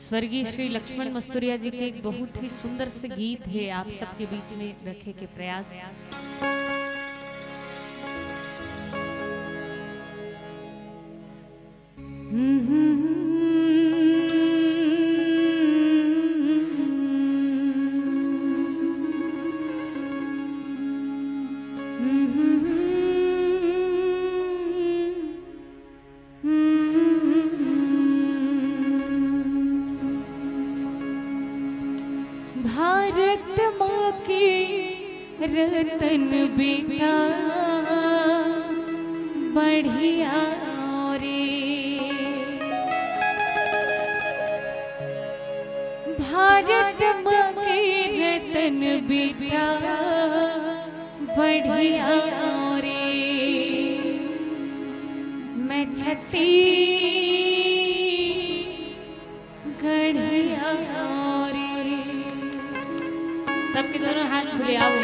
स्वर्गीय श्री लक्ष्मण मस्तुरिया जी के एक बहुत ही सुंदर से गीत है, आप सबके बीच में रखे के प्रयास। भारत माँ की रतन बेटा बढ़िया रे, भारत माँ की रतन बेटा बढ़िया रे, मैं छत्तीसगढ़ रे। सबके दोनों हाथ खुले आओ।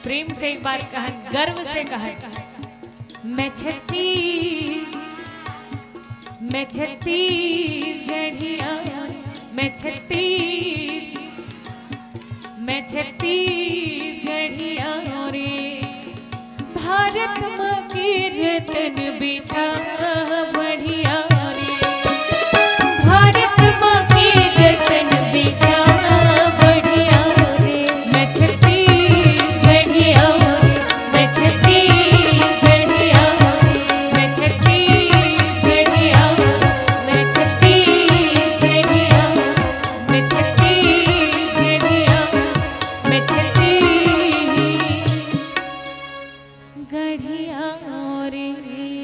प्रेम से एक बार कहा, गर्व से कहा, मैं छत्तीसगढ़िया, मैं मैं छत्तीसगढ़िया रे भारत माँ के रतन बेटा बढ़िया रे भारत माँ के रतन बेटा बढ़िया रे मैं छत्तीसगढ़िया रे मैं छत्तीसगढ़िया रे मैं छत्तीसगढ़िया मैं छत्तीसगढ़िया मैं छत्तीसगढ़िया मैं छत्तीसगढ़िया रे।